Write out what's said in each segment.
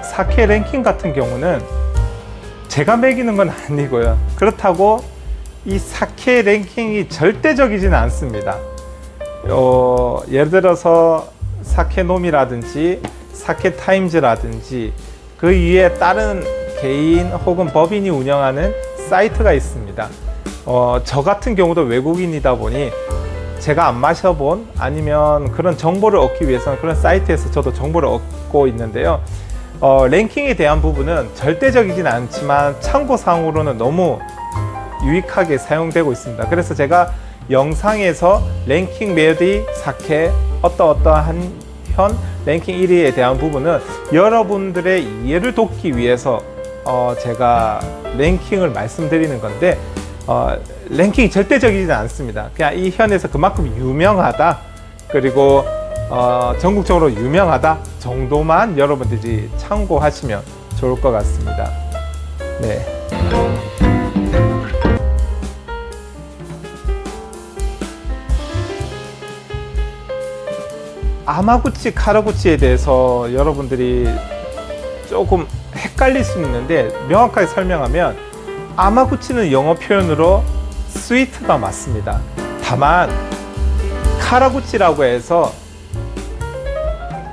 사케 랭킹 같은 경우는 제가 매기는 건 아니고요. 그렇다고 이 사케 랭킹이 절대적이지는 않습니다. 예를 들어서 사케놈이라든지 사케타임즈라든지 그 위에 다른 개인 혹은 법인이 운영하는 사이트가 있습니다. 저 같은 경우도 외국인이다 보니 제가 안 마셔본 아니면 그런 정보를 얻기 위해서는 그런 사이트에서 저도 정보를 얻고 있는데요. 랭킹에 대한 부분은 절대적이진 않지만 참고사항으로는 너무 유익하게 사용되고 있습니다. 그래서 제가 영상에서 랭킹 메디 사케 어떠한 현 랭킹 1위에 대한 부분은 여러분들의 이해를 돕기 위해서 제가 랭킹을 말씀드리는 건데 랭킹이 절대적이지는 않습니다. 그냥 이 현에서 그만큼 유명하다, 그리고 전국적으로 유명하다 정도만 여러분들이 참고하시면 좋을 것 같습니다. 네. 아마구치, 카라구치에 대해서 여러분들이 조금 헷갈릴 수 있는데 명확하게 설명하면 아마구치는 영어 표현으로 스위트가 맞습니다. 다만 카라구치라고 해서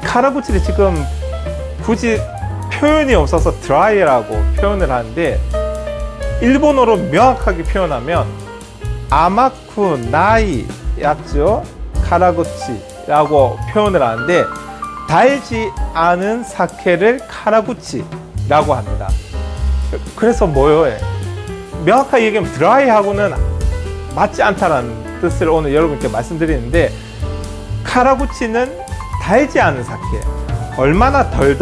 카라구치를 지금 굳이 표현이 없어서 드라이라고 표현을 하는데 일본어로 명확하게 표현하면 아마쿠 나이 였죠. 카라구치라고 표현을 하는데 달지 않은 사케를 카라구치라고 합니다. 그래서 뭐예요? 명확하게 얘기하면 드라이하고는 맞지 않다라는 뜻을 오늘 여러분께 말씀드리는데, 카라구치는 달지 않은 사케. 얼마나 덜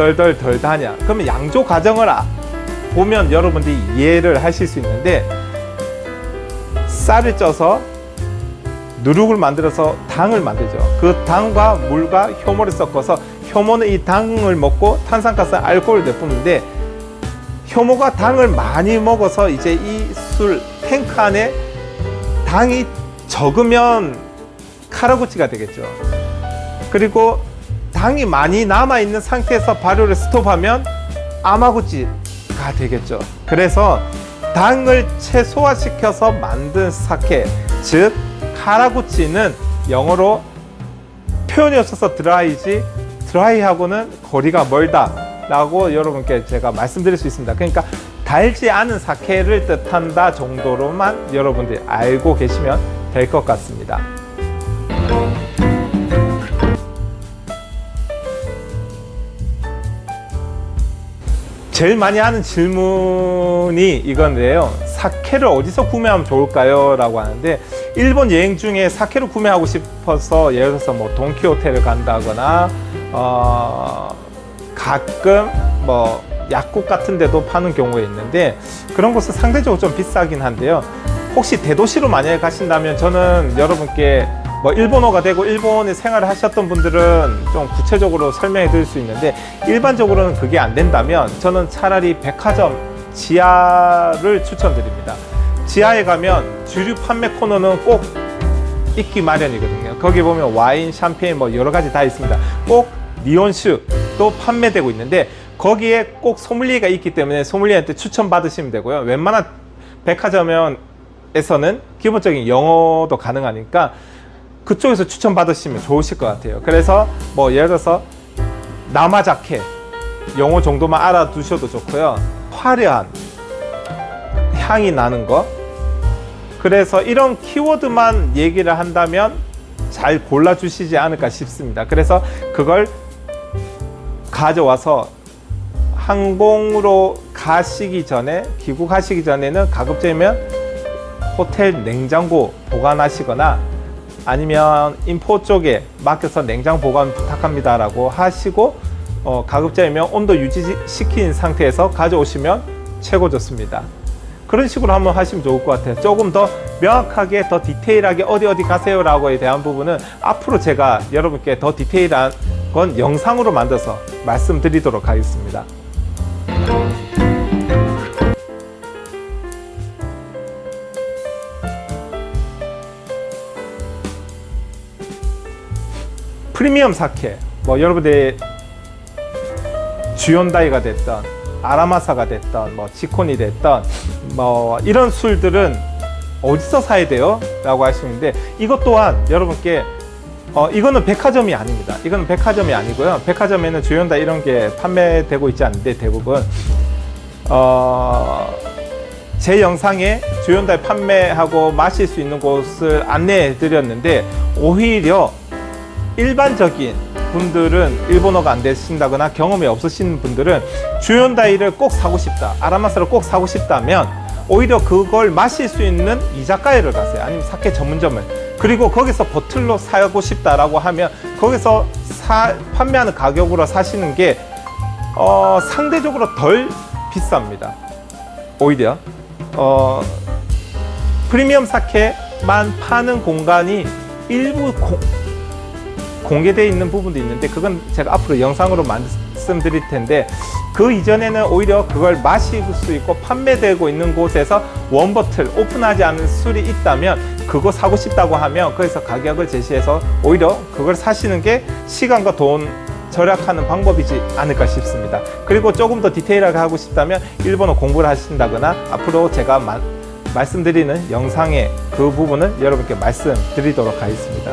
다냐? 그러면 양조 과정을 보면 여러분들이 이해를 하실 수 있는데, 쌀을 쪄서 누룩을 만들어서 당을 만들죠. 그 당과 물과 효모를 섞어서 효모는 이 당을 먹고 탄산가스 알코올을 내뿜는데, 효모가 당을 많이 먹어서 이제 이 술 탱크 안에 당이 적으면 카라구치가 되겠죠. 그리고 당이 많이 남아있는 상태에서 발효를 스톱하면 아마구치가 되겠죠. 그래서 당을 최소화시켜서 만든 사케, 즉 카라구치는 영어로 표현이 없어서 드라이지 드라이하고는 거리가 멀다 라고 여러분께 제가 말씀드릴 수 있습니다. 그러니까 달지 않은 사케를 뜻한다 정도로만 여러분들이 알고 계시면 될 것 같습니다. 제일 많이 하는 질문이 이건데요. 사케를 어디서 구매하면 좋을까요? 라고 하는데, 일본 여행 중에 사케를 구매하고 싶어서 예를 들어서 뭐 돈키호테를 간다거나 가끔 뭐 약국 같은 데도 파는 경우가 있는데, 그런 곳은 상대적으로 좀 비싸긴 한데요. 혹시 대도시로 만약에 가신다면 저는 여러분께 뭐 일본어가 되고 일본에 생활을 하셨던 분들은 좀 구체적으로 설명해 드릴 수 있는데, 일반적으로는 그게 안 된다면 저는 차라리 백화점 지하를 추천드립니다. 지하에 가면 주류 판매 코너는 꼭 있기 마련이거든요. 거기 보면 와인, 샴페인 뭐 여러 가지 다 있습니다. 꼭 니온슈도 판매되고 있는데 거기에 꼭 소믈리에가 있기 때문에 소믈리에한테 추천 받으시면 되고요. 웬만한 백화점에서는 기본적인 영어도 가능하니까 그쪽에서 추천 받으시면 좋으실 것 같아요. 그래서 뭐 예를 들어서 나마자케 영어 정도만 알아두셔도 좋고요. 화려한 향이 나는 거, 그래서 이런 키워드만 얘기를 한다면 잘 골라주시지 않을까 싶습니다. 그래서 그걸 가져와서 항공으로 가시기 전에, 귀국하시기 전에는 가급적이면 호텔 냉장고 보관하시거나 아니면 인포 쪽에 맡겨서 냉장 보관 부탁합니다 라고 하시고 가급적이면 온도 유지시킨 상태에서 가져오시면 최고 좋습니다. 그런 식으로 한번 하시면 좋을 것 같아요. 조금 더 명확하게, 더 디테일하게 어디 가세요 라고에 대한 부분은 앞으로 제가 여러분께 더 디테일한 건 영상으로 만들어서 말씀드리도록 하겠습니다. 프리미엄 사케, 뭐 여러분들 주연다이가 됐던 아라마사가 됐던 뭐 지콘이 됐던 뭐 이런 술들은 어디서 사야 돼요? 라고 하시는데, 이것 또한 여러분께 이거는 백화점이 아닙니다. 이거는 백화점이 아니고요. 백화점에는 주연다 이런 게 판매되고 있지 않는데, 대부분 제 영상에 주연다 판매하고 마실 수 있는 곳을 안내해 드렸는데, 오히려 일반적인 분들은, 일본어가 안 되신다거나 경험이 없으신 분들은 주연다이를 꼭 사고 싶다, 아라마사를 꼭 사고 싶다면 오히려 그걸 마실 수 있는 이자카야를 가세요. 아니면 사케 전문점을. 그리고 거기서 버틀로 사고 싶다라고 하면 거기서 판매하는 가격으로 사시는 게 상대적으로 덜 비쌉니다. 오히려 프리미엄 사케만 파는 공간이 일부 공개되어 있는 부분도 있는데, 그건 제가 앞으로 영상으로 말씀드릴 텐데, 그 이전에는 오히려 그걸 마실 수 있고 판매되고 있는 곳에서 원버틀 오픈하지 않은 술이 있다면 그거 사고 싶다고 하면 거기서 가격을 제시해서 오히려 그걸 사시는 게 시간과 돈 절약하는 방법이지 않을까 싶습니다. 그리고 조금 더 디테일하게 하고 싶다면 일본어 공부를 하신다거나 앞으로 제가 말씀드리는 영상의 그 부분을 여러분께 말씀드리도록 하겠습니다.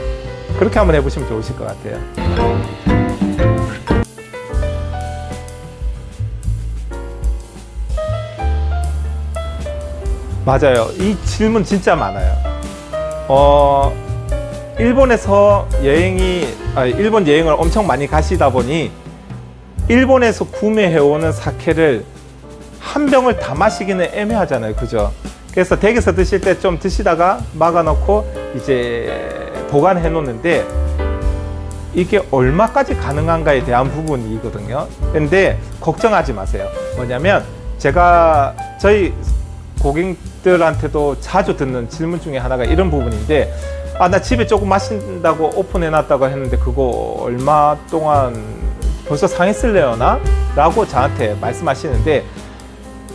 그렇게 한번 해보시면 좋으실 것 같아요. 맞아요. 이 질문 진짜 많아요. 일본에서 일본 여행을 엄청 많이 가시다 보니 일본에서 구매해오는 사케를 한 병을 다 마시기는 애매하잖아요. 그죠? 그래서 댁에서 드실 때 좀 드시다가 막아놓고 이제 보관해 놓는데, 이게 얼마까지 가능한가에 대한 부분이거든요. 근데 걱정하지 마세요. 뭐냐면 제가 저희 고객들한테도 자주 듣는 질문 중에 하나가 이런 부분인데, 나 집에 조금 마신다고 오픈해 놨다고 했는데 그거 얼마 동안 벌써 상했을래요나? 라고 저한테 말씀하시는데,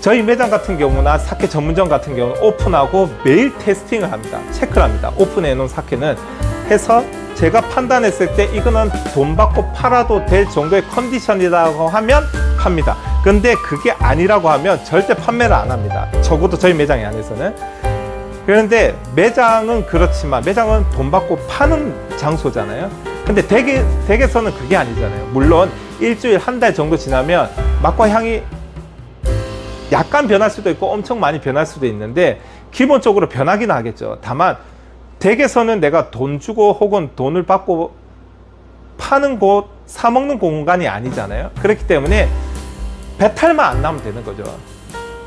저희 매장 같은 경우나 사케 전문점 같은 경우는 오픈하고 매일 테스팅을 합니다. 체크를 합니다. 오픈해 놓은 사케는 해서 제가 판단했을 때 이거는 돈 받고 팔아도 될 정도의 컨디션이라고 하면 팝니다. 근데 그게 아니라고 하면 절대 판매를 안 합니다. 적어도 저희 매장 안에서는. 그런데 매장은 그렇지만 매장은 돈 받고 파는 장소잖아요. 근데 댁에서는 그게 아니잖아요. 물론 일주일, 한 달 정도 지나면 맛과 향이 약간 변할 수도 있고 엄청 많이 변할 수도 있는데 기본적으로 변하긴 하겠죠. 다만 댁에서는 내가 돈 주고 혹은 돈을 받고 파는 곳, 사 먹는 공간이 아니잖아요. 그렇기 때문에 배탈만 안 나면 되는 거죠.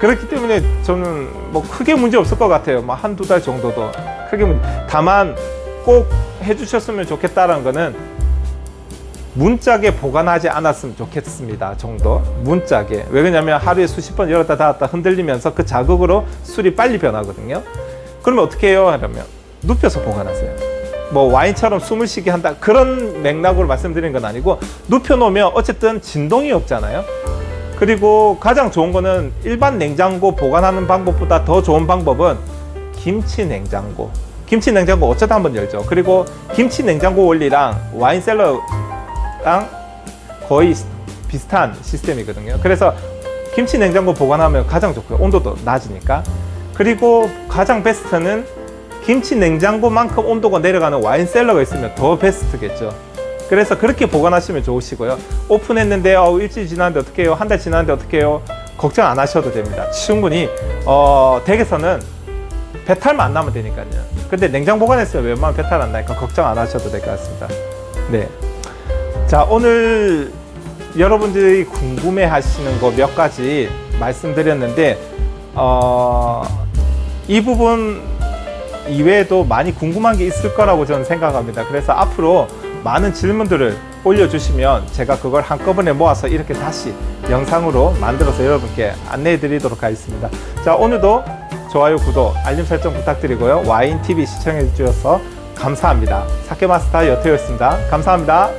그렇기 때문에 저는 뭐 크게 문제 없을 것 같아요. 뭐 한두 달 정도도 크게 다만 꼭 해주셨으면 좋겠다라는 거는 문짝에 보관하지 않았으면 좋겠습니다 정도. 문짝에. 왜 그러냐면 하루에 수십 번 열었다 닫았다 흔들리면서 그 자극으로 술이 빨리 변하거든요. 그러면 어떻게 해요? 하려면 눕혀서 보관하세요. 뭐 와인처럼 숨을 쉬게 한다 그런 맥락으로 말씀드리는 건 아니고, 눕혀 놓으면 어쨌든 진동이 없잖아요. 그리고 가장 좋은 거는 일반 냉장고 보관하는 방법보다 더 좋은 방법은 김치 냉장고. 김치 냉장고 어쩌다 한번 열죠. 그리고 김치 냉장고 원리랑 와인셀러랑 거의 비슷한 시스템이거든요. 그래서 김치 냉장고 보관하면 가장 좋고요. 온도도 낮으니까. 그리고 가장 베스트는 김치 냉장고만큼 온도가 내려가는 와인셀러가 있으면 더 베스트겠죠. 그래서 그렇게 보관하시면 좋으시고요. 오픈했는데 일주일 지났는데 어떻게 해요? 한 달 지났는데 어떻게 해요? 걱정 안 하셔도 됩니다. 충분히 댁에서는 배탈만 안 나면 되니까요. 근데 냉장 보관했으면 웬만하면 배탈 안 나니까 걱정 안 하셔도 될 것 같습니다. 네. 자, 오늘 여러분들이 궁금해 하시는 거 몇 가지 말씀드렸는데 이 부분 이외에도 많이 궁금한 게 있을 거라고 저는 생각합니다. 그래서 앞으로 많은 질문들을 올려주시면 제가 그걸 한꺼번에 모아서 이렇게 다시 영상으로 만들어서 여러분께 안내해 드리도록 하겠습니다. 자, 오늘도 좋아요, 구독, 알림 설정 부탁드리고요. 와인TV 시청해 주셔서 감사합니다. 사케마스터 여태였습니다. 감사합니다.